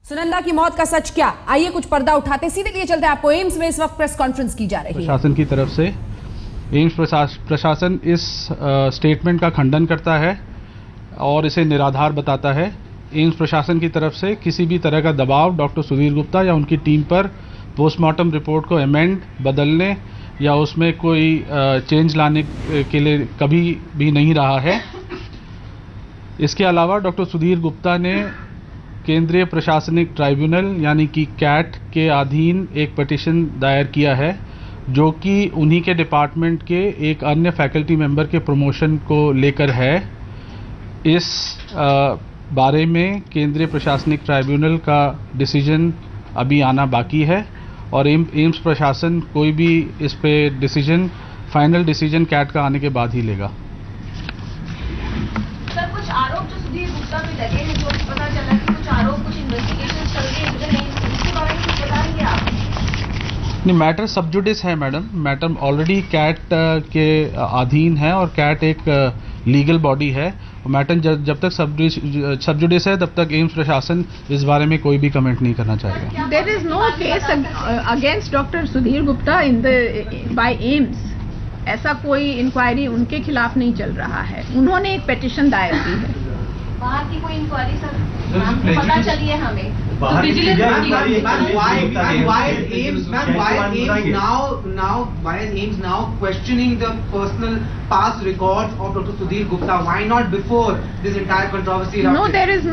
सुनंदा की मौत का सच क्या? आइए कुछ पर्दा उठाते सीधे लिए चलते हैं आपको। एम्स में इस वक्त प्रेस कॉन्फ्रेंस की जा रही है। प्रशासन की तरफ से एम्स प्रशासन इस स्टेटमेंट का खंडन करता है और इसे निराधार बताता है। एम्स प्रशासन की तरफ से किसी भी तरह का दबाव डॉक्टर सुधीर गुप्ता या उनकी टीम पर पोस्टमार्टम रिपोर्ट को अमेंड, बदलने या उसमें कोई चेंज लाने के लिए कभी भी नहीं रहा है। इसके अलावा डॉक्टर सुधीर गुप्ता ने केंद्रीय प्रशासनिक ट्राइब्यूनल यानी कि कैट के अधीन एक पिटीशन दायर किया है, जो कि उन्हीं के डिपार्टमेंट के एक अन्य फैकल्टी मेंबर के प्रमोशन को लेकर है। इस बारे में केंद्रीय प्रशासनिक ट्राइब्यूनल का डिसीजन अभी आना बाकी है और एम्स प्रशासन कोई भी इस पे डिसीजन, फाइनल डिसीजन कैट का आने के बाद ही लेगा। सर, कुछ आरोप जो सुधीर गुप्ता पे लगे हैं, जो पता चला कि कुछ आरोप, कुछ इन्वेस्टिगेशन चल रही है, इसके बारे में कुछ बताएंगे आप? नहीं, मैटर सब जुडिस है मैडम। मैटर ऑलरेडी कैट के अधीन है और कैट एक लीगल बॉडी है। मैटर जब तक सब जुडिस है तब तक एम्स प्रशासन इस बारे में कोई भी कमेंट नहीं करना चाहेगा। There is no case against Dr. Sudhir Gupta by AIIMS। ऐसा कोई इंक्वायरी उनके खिलाफ नहीं चल रहा है। उन्होंने एक पिटीशन दायर की है। बाहर की कोई इंक्वायरी सर पता चली है हमें? Why is AIIMS now questioning the personal past records of Dr. Sudhir Gupta? Why not before this entire controversy? No, there is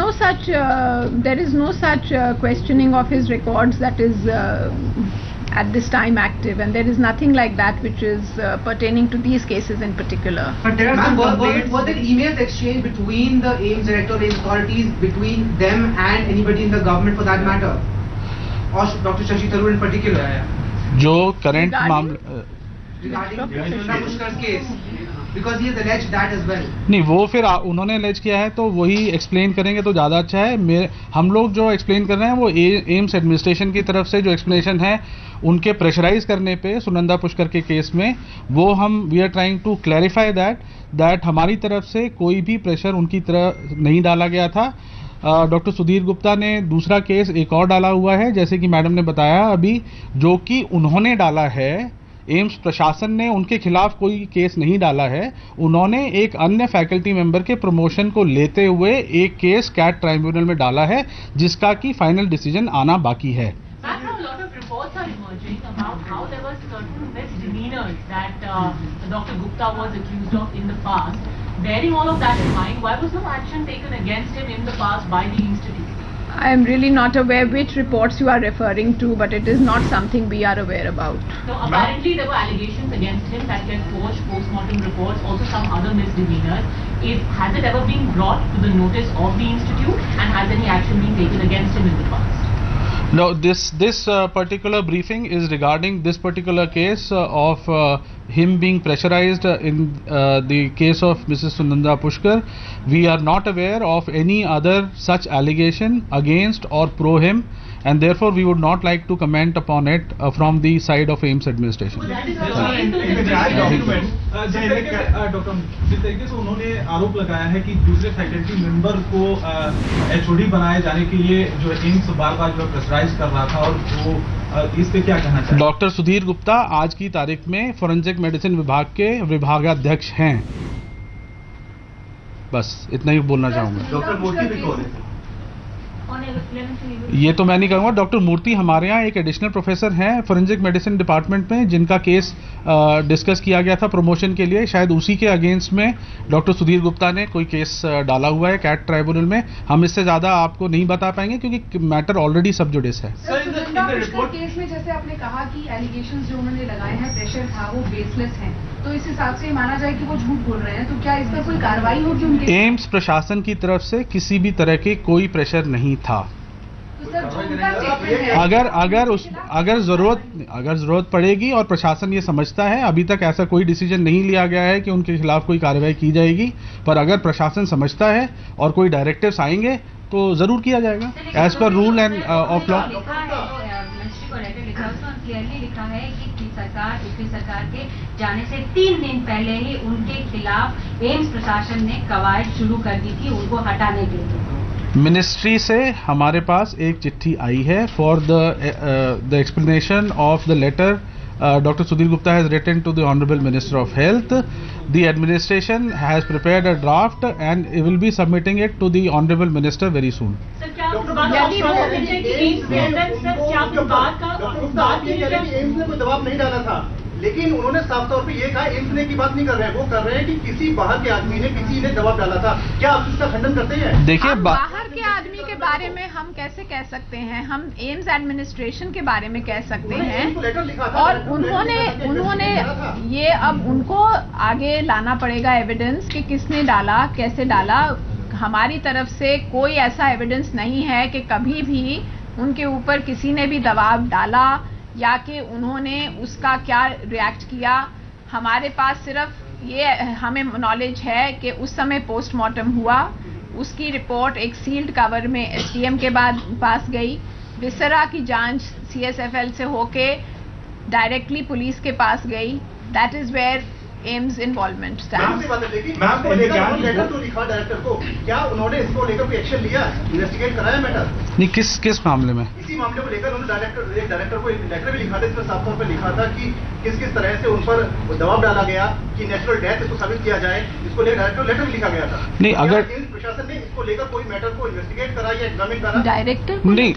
no such questioning of his records that is at this time active, and there is nothing like that which is pertaining to these cases in particular. But there are were there emails exchanged between the AIIMS director and authorities, between them and anybody in the government for that matter, or Dr. Shashi Tharoor in particular? जो current मामला Regarding Sunanda Pushkar's case, because he has alleged that as well. नहीं, वो फिर उन्होंने allege किया है तो वही एक्सप्लेन करेंगे तो ज़्यादा अच्छा है। हम लोग जो एक्सप्लेन कर रहे हैं वो एम्स एडमिनिस्ट्रेशन की तरफ से जो एक्सप्लेनेशन है उनके प्रेशराइज करने पे सुनंदा पुष्कर के केस में, वो we are trying to clarify that हमारी तरफ से कोई भी प्रेशर उनकी तरफ नहीं डाला गया था। डॉक्टर सुधीर गुप्ता ने दूसरा केस एक और डाला हुआ है, जैसे कि मैडम ने बताया अभी, जो कि उन्होंने डाला है। एम्स प्रशासन ने उनके खिलाफ कोई केस नहीं डाला है। उन्होंने एक अन्य फैकल्टी मेंबर के प्रमोशन को लेते हुए एक केस कैट ट्राइब्यूनल में डाला है, जिसका कि फाइनल डिसीजन आना बाकी है। Dr. Gupta was accused of in the past. Bearing all of that in mind, why was no action taken against him in the past by the institute? I am really not aware which reports you are referring to, but it is not something we are aware about. So apparently there were allegations against him that he had forged post-mortem reports, also some other misdemeanors. Has it ever been brought to the notice of the institute, and has any action been taken against him in the past? No, this particular briefing is regarding this particular case of him being pressurized in the case of Mrs. Sunanda Pushkar. We are not aware of any other such allegation against or pro him, and therefore we would not like to comment upon it from the side of AIIMS administration. जिस तरीके से उन्होंने आरोप लगाया है कि दूसरे faculty member को HOD बनाए जाने के लिए जो एम्स बार-बार जो प्रेशराइज कर रहा था, और वो इस पे क्या कहना चाहिए? डॉक्टर सुधीर गुप्ता आज की तारीख में फोरेंसिक मेडिसिन विभाग के विभागाध्यक्ष हैं। बस इतना ही बोलना चाहूँगा। डॉक्टर मूर्ति भी कौन है? ये तो मैं नहीं कहूँगा। डॉक्टर मूर्ति हमारे यहाँ एक एडिशनल प्रोफेसर हैं फोरेंसिक मेडिसिन डिपार्टमेंट में, जिनका केस डिस्कस किया गया था प्रमोशन के लिए। शायद उसी के अगेंस्ट में डॉक्टर सुधीर गुप्ता ने कोई केस डाला हुआ है कैट ट्राइब्यूनल में। हम इससे ज़्यादा आपको नहीं बता पाएंगे क्योंकि मैटर ऑलरेडी सब जुडिस है। केस में जैसे आपने कहा कि एलिगेशंस जो उन्होंने लगाए हैं, प्रेशर था, वो बेसलेस हैं, तो इस हिसाब से माना जाए कि वो झूठ बोल रहे हैं, तो क्या इस पर कोई कार्रवाई होगी उनके? एम्स प्रशासन की तरफ से किसी भी तरह के कोई प्रेशर नहीं था। अगर जरूरत पड़ेगी और प्रशासन ये समझता है, अभी तक ऐसा कोई डिसीजन नहीं लिया गया है कि उनके खिलाफ कोई कार्रवाई की जाएगी, पर अगर प्रशासन समझता है और कोई डायरेक्टिव्स आएंगे तो जरूर किया जाएगा as per rule and of law. Clearly लिखा है कि यूपी सरकार के जाने से 3 दिन पहले ही उनके खिलाफ एम्स प्रशासन ने कवायद शुरू कर दी थी उनको हटाने के लिए। मिनिस्ट्री से हमारे पास एक चिट्ठी आई है for the explanation of the letter Dr. Sudhir Gupta has written to the Honorable Minister of Health. The administration has prepared a draft and will be submitting it to the Honorable Minister very soon. Sir क्या आप इस बात का आश्वासन देते हैं कि AIIMS के अंदर सर क्या आप इस बात का इस बात के लिए एम्स ने कोई दबाव नहीं डाला था, लेकिन उन्होंने साफ तौर पे ये कहा एम्स ने की बात नहीं कर रहे हैं, वो कर रहे हैं कि किसी बाहर के आदमी ने किसी ने दबाव डाला था। क्या आप इसका खंडन करते हैं? देखिए हम बाहर के आदमी के बारे में हम कैसे कह सकते हैं, हम एम्स एडमिनिस्ट्रेशन के बारे में कह सकते हैं। और उन्होंने ये अब उनको आगे लाना पड़ेगा एविडेंस कि किसने डाला, कैसे डाला। हमारी तरफ से कोई ऐसा एविडेंस नहीं है कि कभी भी उनके ऊपर किसी ने भी दबाव डाला या कि उन्होंने उसका क्या रिएक्ट किया। हमारे पास सिर्फ ये हमें नॉलेज है कि उस समय पोस्टमार्टम हुआ, उसकी रिपोर्ट एक सील्ड कवर में एसडीएम के बाद पास गई, विसरा की जांच सीएसएफएल से होके डायरेक्टली पुलिस के पास गई। That is where AIIMS involvement stands. Letter तो लिखा डायरेक्टर को, क्या उन्होंने इसको लेकर कोई एक्शन लिया, इन्वेस्टिगेट कराया मैटर? नहीं, किस मामले में? इसी मामले को लेकर उन्होंने डायरेक्टर को एक लेटर भी लिखा था, इसमें साफ तौर पर लिखा था कि किस तरह से उन पर दबाव डाला गया कि नेचुरल डेथ इसको साबित किया जाए, इसको लेकर डायरेक्टर लेटर भी लिखा गया था। नहीं, अगर प्रशासन ने इसको लेकर कोई मैटर को इन्वेस्टिगेट करा या एग्जामिन करा? डायरेक्टर नहीं,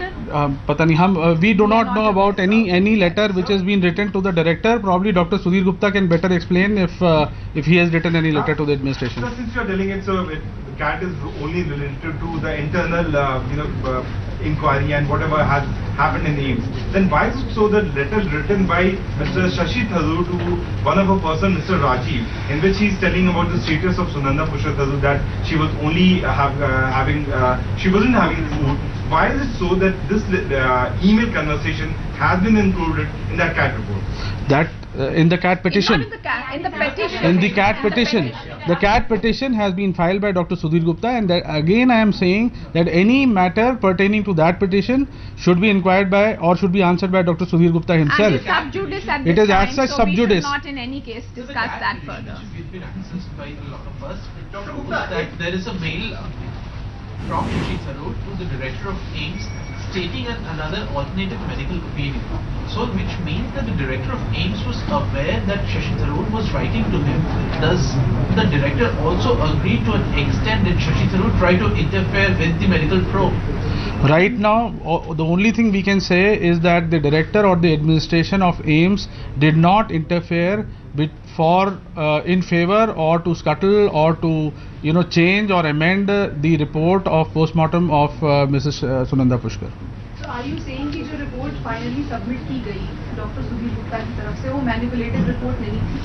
पता नहीं, हम we do not know about any letter which has been written to the director. Probably Dr. Sudhir Gupta can better explain if he has written any letter to the administration. So since you are telling it, so CAT is only related to the internal inquiry and whatever has happened in AIIMS, then why is it so that letter written by Mr. Shashi Tharoor to one of a person, Mr. Rajiv, in which he is telling about the status of Sunanda Pushkar Tharoor, that she was only she wasn't having food. Why is it so that this email conversation has been included in that CAT report? That in the CAT petition. In the petition. In the CAT petition. The CAT petition has been filed by Dr. Sudhir Gupta, and that again I am saying that any matter pertaining to that petition should be inquired by or should be answered by Dr. Sudhir Gupta And himself. it's sub judice at It this is time, as such so sub we should judice. not in any case discuss that further. We've been accessed by a lot of us that there is a mail from Shashi Tharoor to the director of AIIMS stating another alternative medical opinion. So which means that the director of AIIMS was aware that Shashi Tharoor was writing to him. Does the director also agree to an extent that Shashi Tharoor tried to interfere with the medical probe? Right now, the only thing we can say is that the director or the administration of AIIMS did not interfere in favor or to scuttle or to change or amend the report of postmortem of Mrs. Sunanda Pushkar. So are you saying कि जो report finally submit की गई doctor Sudhir Gupta की तरफ से वो manipulated report नहीं थी?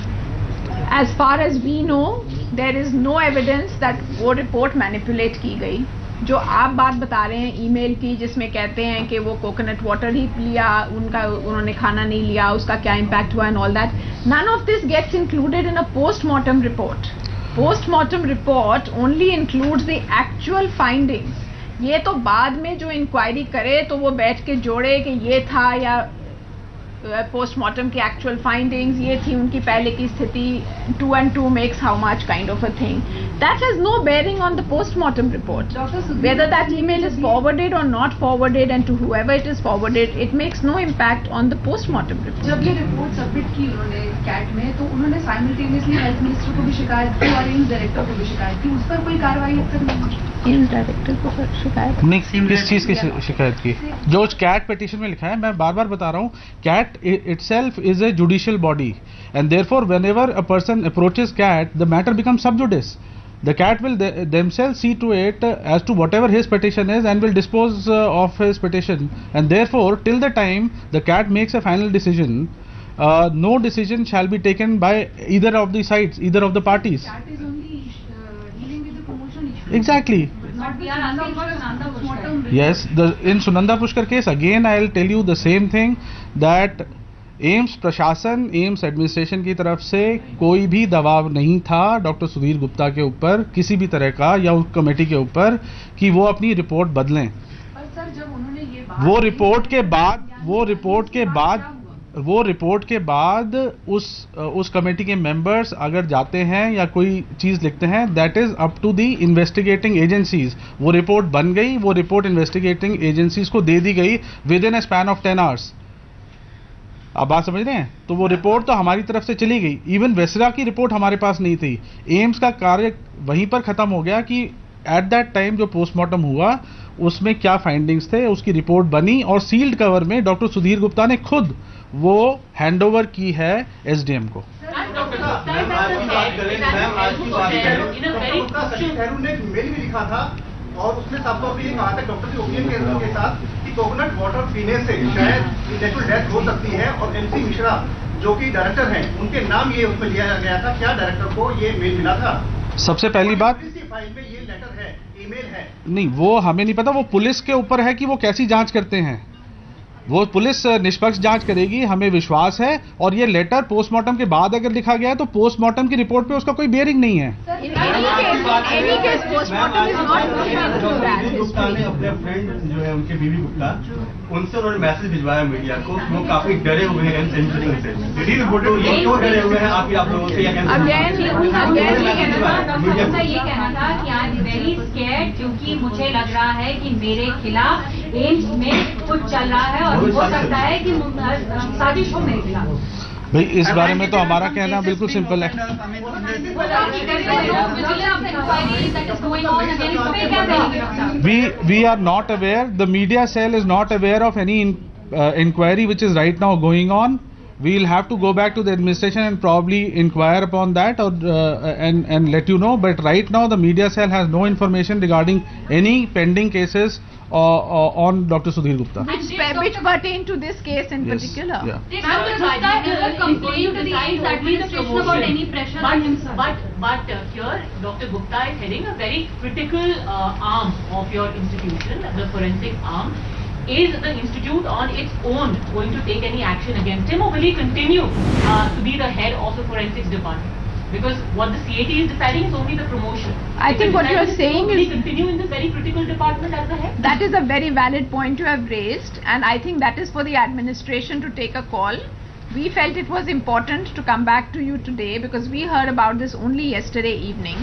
As far as we know, there is no evidence that वो रिपोर्ट मैनिपुलेट की गई। जो आप बात बता रहे हैं ईमेल की, जिसमें कहते हैं कि वो कोकोनट वाटर ही लिया, उन्होंने खाना नहीं लिया, उसका क्या इम्पैक्ट हुआ and all that, none of this gets included in a postmortem report. Postmortem report only includes the actual findings. ये तो बाद में जो इंक्वायरी करे तो वो बैठ के जोड़े कि ये था या पोस्टमार्टम की एक्चुअल फाइंडिंग्स ये थी, उनकी पहले की स्थिति, 2 and 2 makes how much kind of a thing. That has no bearing on the postmortem report. Whether that email is forwarded or not forwarded and to whoever it is forwarded, it makes no impact on the postmortem report. जब ये report submit की उन्होंने cat में, तो उन्होंने simultaneously health minister को भी शिकायत की और एम्स डायरेक्टर को भी शिकायत की, उस पर कोई कार्रवाई अब तक नहीं की। एम्स डायरेक्टर को शिकायत नहीं, किस चीज की शिकायत की? जो कैट पिटीशन में लिखा है, मैं बार बार बता रहा हूँ, cat itself is a judicial body, and therefore whenever a person approaches CAT, the matter becomes sub judice. The CAT will themselves see to it as to whatever his petition is and will dispose of his petition, and therefore till the time the CAT makes a final decision, no decision shall be taken by either of the sides, either of the parties. CAT is only dealing with the promotion issue. Exactly. Not we are asking for Sunanda Pushkar. Yes, in Sunanda Pushkar case, again I will tell you the same thing, that AIIMS प्रशासन, AIIMS administration की तरफ से कोई भी दबाव नहीं था doctor Sudhir Gupta के ऊपर किसी भी तरह का, या उस कमेटी के ऊपर, कि वो अपनी रिपोर्ट बदलें। पर सर जब उन्होंने ये बात वो रिपोर्ट के बाद वो रिपोर्ट के बाद उस कमेटी के मेंबर्स अगर जाते हैं या कोई चीज़ लिखते हैं, that is up to the investigating agencies. वो रिपोर्ट बन गई, वो रिपोर्ट इन्वेस्टिगेटिंग एजेंसीज को दे दी गई with in a span of 10 hours. आप बात समझ रहे हैं? तो वो रिपोर्ट तो हमारी तरफ से चली गई। इवन वेसरा की रिपोर्ट हमारे पास नहीं थी। एम्स का कार्य वहीं पर ख़त्म हो गया कि एट दैट टाइम जो पोस्टमार्टम हुआ उसमें क्या फाइंडिंग्स थे, उसकी रिपोर्ट बनी और सील्ड कवर में डॉक्टर सुधीर गुप्ता ने खुद वो हैंडओवर की है एसडीएम को। मेल भी लिखा था और उसमें साफ तौर पर ये कहा था डॉक्टर के ओपिनियन के साथ कि कोकोनट वाटर पीने से शायद नेचुरल डेथ हो सकती है, और एमसी मिश्रा जो कि डायरेक्टर हैं उनके नाम ये उसमें लिया गया था। क्या डायरेक्टर को ये मेल मिला था? सबसे पहली बात, फाइल में ये लेटर है, ईमेल है? नहीं, वो हमें नहीं पता, वो पुलिस के ऊपर है कि वो कैसी जांच करते हैं। वो पुलिस निष्पक्ष जांच करेगी, हमें विश्वास है। और ये लेटर पोस्टमार्टम के बाद अगर लिखा गया है तो पोस्टमार्टम की रिपोर्ट पे उसका कोई बेयरिंग नहीं है। गुप्ता ने अपने फ्रेंड जो है उनके बीवी गुप्ता, उनसे उन्होंने मैसेज भिजवाया मीडिया को, वो काफी डरे हुए हैं एंटरिंग से। तो ये क्यों डरे हुए हैं आप लोगों से? ये कहना था कि आई एम वेरी स्कैर्ड क्योंकि मुझे लग रहा है कि मेरे खिलाफ एम्स में कुछ चल रहा है और हो सकता है कि साजिश हो मेरे खिलाफ। भाई इस बारे में तो हमारा कहना बिल्कुल सिंपल है। We are not aware, the media cell is not aware of any inquiry which is right now going on. We'll have to go back to the administration and probably inquire upon that or and let you know. But right now the media cell has no information regarding any pending cases on Dr. Sudhir Gupta. Which pertain to this case in particular. Yeah. But here Dr. Gupta is heading a very critical arm of your institution, the forensic arm. Is the institute on its own going to take any action against him, or will he continue to be the head of the forensics department? Because what the CAT is deciding is only the promotion. I think what you are saying will is, he continue in this very critical department as the head? that is a very valid point you have raised, and I think that is for the administration to take a call. We felt it was important to come back to you today because we heard about this only yesterday evening,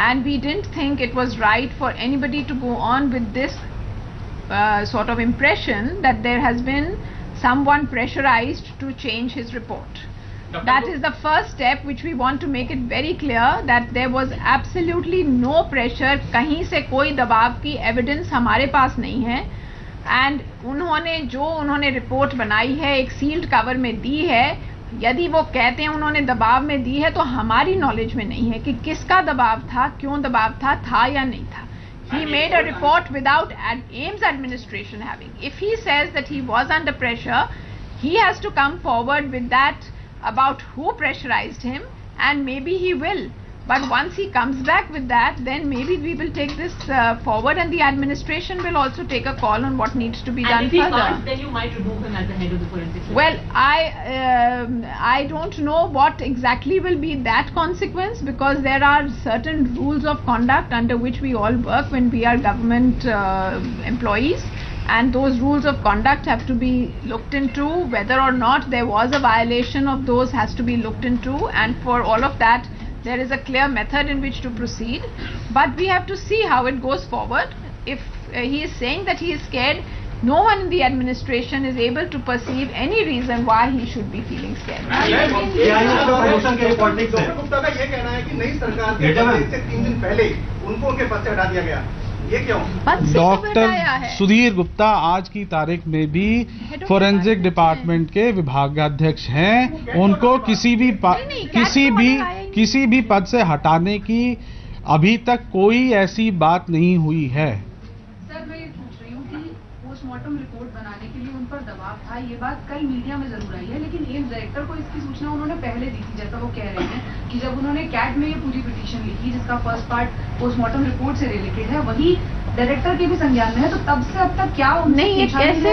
and we didn't think it was right for anybody to go on with this sort of impression that there has been someone pressurized to change his report. That is the first step which we want to make it very clear that there was absolutely no pressure. कहीं से कोई दबाव की evidence हमारे पास नहीं है, and उन्होंने report बनाई है, एक सील्ड कवर में दी है। यदि वो कहते हैं उन्होंने दबाव में दी है तो हमारी नॉलेज में नहीं है कि किसका दबाव था, क्यों दबाव था या नहीं था। He made a report without AIIMS administration having. If he says that he was under pressure, he has to come forward with that about who pressurized him, and maybe he will. But once he comes back with that, then maybe we will take this forward, and the administration will also take a call on what needs to be done And if he further. can't, then you might remove him as the head of the forensics. Well, I don't know what exactly will be that consequence, because there are certain rules of conduct under which we all work when we are government employees, and those rules of conduct have to be looked into. Whether or not there was a violation of those has to be looked into, and for all of that there is a clear method in which to proceed. But we have to see how it goes forward. If he is saying that he is scared, no one in the administration is able to perceive any reason why he should be feeling scared. Doctor Gupta का ये कहना है कि नई सरकार के बनने से 3 दिन पहले उनको उनके पद से हटा दिया गया। ये क्यों? डॉक्टर सुधीर गुप्ता आज की तारीख में भी फोरेंसिक डिपार्टमेंट के विभागाध्यक्ष हैं। उनको किसी भी पद से हटाने की अभी तक कोई ऐसी बात नहीं हुई है। सर, मैं ये पूछ रही हूँ कि पोस्टमार्टम रिपोर्ट बनाने के लिए उन पर दबाव था, ये बात कल मीडिया में जरूर आई है, लेकिन एम्स डायरेक्टर को इसकी सूचना उन्होंने पहले दी थी। जैसा वो कह रहे हैं कि जब उन्होंने कैट में ये पूरी पिटीशन लिखी जिसका फर्स्ट पार्ट पोस्टमार्टम रिपोर्ट से रिलेटेड है, वही डायरेक्टर के भी संज्ञान में है, तो तब से अब तक क्या नहीं, ये कैसे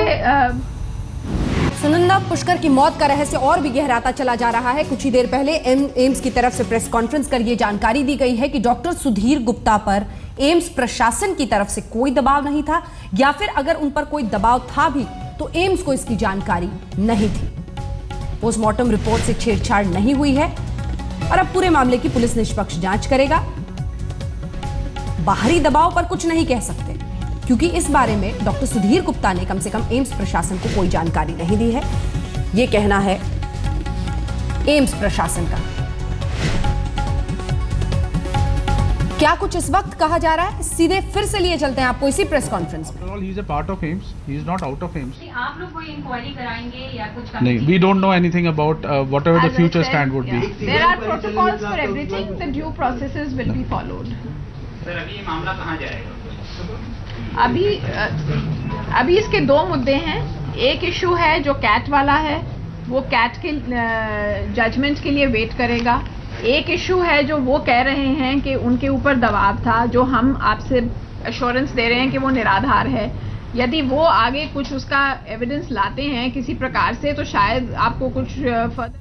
सुनंदा पुष्कर की मौत का रहस्य और भी गहराता चला जा रहा है। कुछ ही देर पहले एम्स की तरफ से प्रेस कॉन्फ्रेंस कर ये जानकारी दी गई है कि डॉक्टर सुधीर गुप्ता पर एम्स प्रशासन की तरफ से कोई दबाव नहीं था, या फिर अगर उन पर कोई दबाव था भी तो एम्स को इसकी जानकारी नहीं थी। पोस्टमार्टम रिपोर्ट से छेड़छाड़ नहीं हुई है और अब पूरे मामले की पुलिस निष्पक्ष जांच करेगा। बाहरी दबाव पर कुछ नहीं कह सकते क्योंकि इस बारे में डॉक्टर सुधीर गुप्ता ने कम से कम एम्स प्रशासन को कोई जानकारी नहीं दी है। यह कहना है एम्स प्रशासन का। क्या कुछ इस वक्त कहा जा रहा है, सीधे फिर से लिए चलते हैं आपको इसी प्रेस कॉन्फ्रेंस में। He is a part of AIIMS. He is not out of AIIMS. आप लोग कोई इंक्वायरी कराएंगे या कुछ नहीं, we don't know anything about whatever the future stand would be. There are protocols for everything. The due processes will be followed. Sir अभी ये मामला कहाँ जाएगा? अभी इसके दो मुद्दे हैं। एक इशू है जो कैट वाला है, वो कैट के जजमेंट के लिए वेट करेगा। एक इशू है जो वो कह रहे हैं कि उनके ऊपर दबाव था, जो हम आपसे एश्योरेंस दे रहे हैं कि वो निराधार है। यदि वो आगे कुछ उसका एविडेंस लाते हैं किसी प्रकार से तो शायद आपको कुछ फर्दर